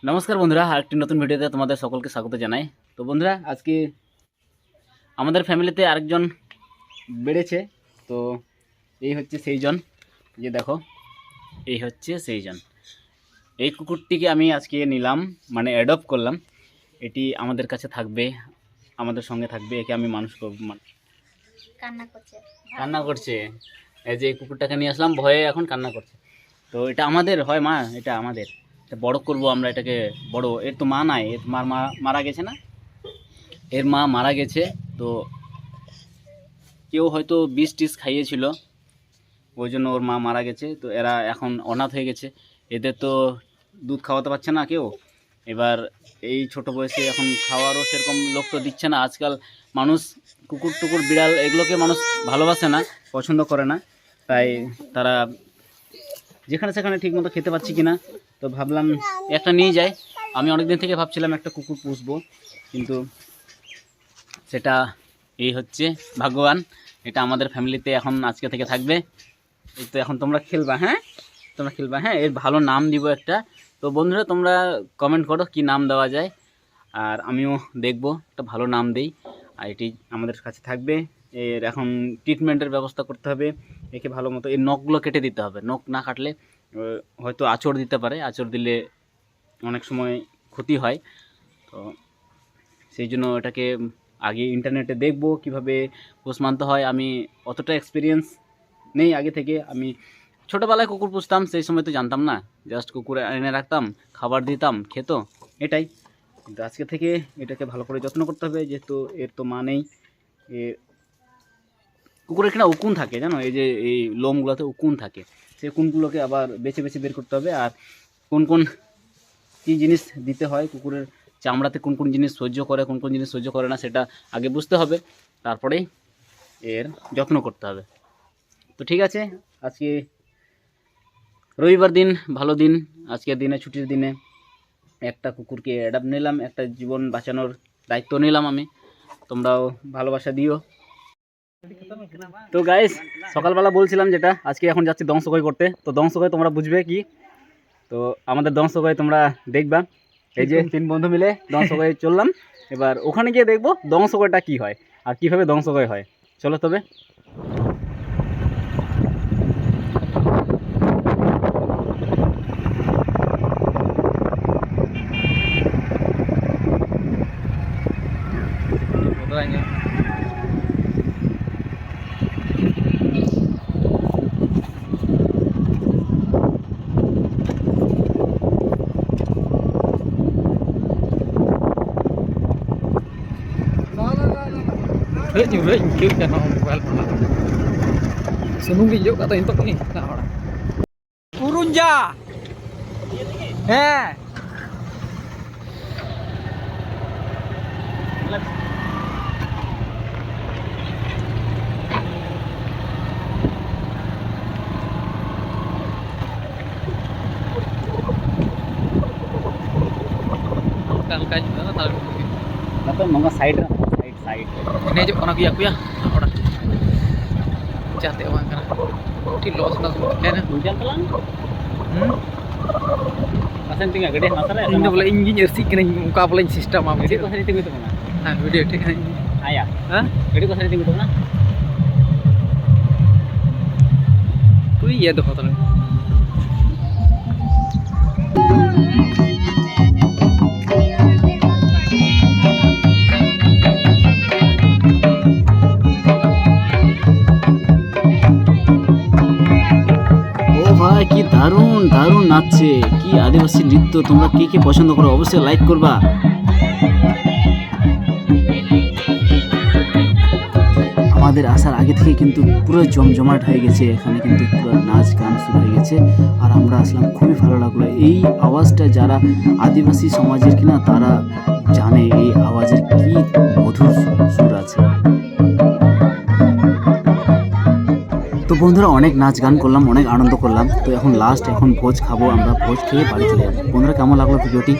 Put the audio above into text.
নমস্কার বন্ধুরা, আরেকটি নতুন ভিডিওতে তোমাদের সকলকে স্বাগত জানাই। তো বন্ধুরা, আজকে আমাদের ফ্যামিলিতে আরেকজন বেড়েছে। তো এই হচ্ছে সেই জন, যে দেখো এই হচ্ছে সেই জন। এই কুকুরটিকে আমি আজকে নিলাম, মানে অ্যাডপ্ট করলাম। এটি আমাদের কাছে থাকবে, আমাদের সঙ্গে থাকবে। একে আমি মানুষ করব। কান্না করছে। এই যে কুকুরটাকে নিয়ে আসলাম, ভয়ে এখন কান্না করছে। তো এটা আমাদের হয় মা, এটা আমাদের, এটা বড় করব আমরা এটাকে। বড়, এর তো মা নাই, এর মা মারা গেছে না, এর মা মারা গেছে। তো কেউ হয়তো বিষ টিস খাইয়েছিল, ওই জন্য ওর মা মারা গেছে। তো এরা এখন অনাথ হয়ে গেছে, এদের তো দুধ খাওয়াতে পারছে না কেউ। এবার এই ছোট বয়সে এখন খাওয়ারও সেরকম লোক তো দিচ্ছে না। আজকাল মানুষ কুকুর টুকুর বিড়াল এগুলোকে মানুষ ভালোবাসে না, পছন্দ করে না। তাই তারা যেখানে সেখানে ঠিকমতো খেতে পাচ্ছি কি না, তো ভাবলাম একটা নিয়ে যাই। আমি অনেক দিন থেকে ভাবছিলাম একটা কুকুর পুষবো, কিন্তু সেটা এই হচ্ছে ভাগ্যবান, এটা আমাদের ফ্যামিলিতে এখন আজকে থেকে থাকবে। এই তো এখন তোমরা খেলবা, হ্যাঁ তোমরা খেলবা, হ্যাঁ। এর ভালো নাম দিব একটা। তো বন্ধুরা, তোমরা কমেন্ট করো কি নাম দেওয়া যায়, আর আমিও দেখবো একটা ভালো নাম দেই। আর এটি আমাদের কাছে থাকবে। এর এখন ট্রিটমেন্টের ব্যবস্থা করতে হবে, একে ভালো মতো। এর নখগুলো কেটে দিতে হবে, নখ না কাটলে হয়তো আঁচড় দিতে পারে, আঁচড় দিলে অনেক সময় ক্ষতি হয়। তো সেই জন্য এটাকে আগে ইন্টারনেটে দেখবো কীভাবে পোষ মানতে হয়। আমি অতটা এক্সপিরিয়েন্স নেই আগে থেকে। আমি ছোটোবেলায় কুকুর পুষতাম, সেই সময় তো জানতাম না, জাস্ট কুকুর এনে রাখতাম, খাবার দিতাম, খেত, এটাই। কিন্তু আজকে থেকে এটাকে ভালো করে যত্ন করতে হবে, যেহেতু এর তো মা নেই। এর কুকুরের কিনা উকুন থাকে, জানো, এই যে এই লোমগুলোতে উকুন থাকে, সেই উকুনগুলোকে আবার বেছে বেছে বের করতে হবে। আর কোন কোন কী জিনিস দিতে হয়, কুকুরের চামড়াতে কোন কোন জিনিস সহ্য করে, কোন কোন জিনিস সহ্য করে না, সেটা আগে বুঝতে হবে, তারপরেই এর যত্ন করতে হবে। তো ঠিক আছে, আজকে রবিবার দিন, ভালো দিন, আজকের দিনে, ছুটির দিনে একটা কুকুরকে অ্যাডাপ্ট নিলাম, একটা জীবন বাঁচানোর দায়িত্ব নিলাম আমি। তোমরাও ভালোবাসা দিও। তো গাইস, সকালবেলা বলছিলাম যেটা, আজকে এখন যাচ্ছি দংশকই করতে। তো দংশকই তোমরা বুঝবে কি, তো আমাদের দংশকই তোমরা দেখবা। এই যে 3 বন্ধু মিলে দংশকই চললাম। এবার ওখানে গিয়ে দেখবো দংশকইটা কি হয় আর কিভাবে দংশকই হয়। চলো তবে। Juga ingin kan mobile pernah. Sunung hijau kata itu nih, nah orang. Turun ja. Kalkan juga tahu. Tapi mangga side side. Ini aja orang aku ya, orang. Jatuh orang kan. Di los na kan. Hujan pelan. Asan tinggal gede masalah ya. Ini boleh engineer sih kena muka boleh sistem apa Gede gitu. kok sering tinggal itu mana? Nah, video ঠিক আছে। Ayah. Hah? Gede kok sering tinggal itu mana? তুই ইয়ে দেখো তাহলে। ভাই কি দারুণ দারুণ নাচছে, কি আদিবাসী নৃত্য। তোমরা কে কে পছন্দ করো অবশ্যই লাইক করবা। আমাদের আসার আগে থেকে কিন্তু পুরো জমজমাট হয়ে গেছে, এখানে কিন্তু পুরো নাচ গান শুরু হয়ে গেছে। আর আমরা আসলাম, খুবই ভালো লাগলো। এই আওয়াজটা যারা আদিবাসী সমাজের কিনা তারা জানে এই আওয়াজের কি মধুর সুর আছে। তো বন্ধুরা, অনেক নাচ গান করলাম, অনেক আনন্দ করলাম। তো এখন লাস্ট, এখন ভোজ খাবো আমরা, ভোজ খেয়ে বাড়ি চলে যাবো। বন্ধুরা, কেমন লাগলো ভিডিওটি?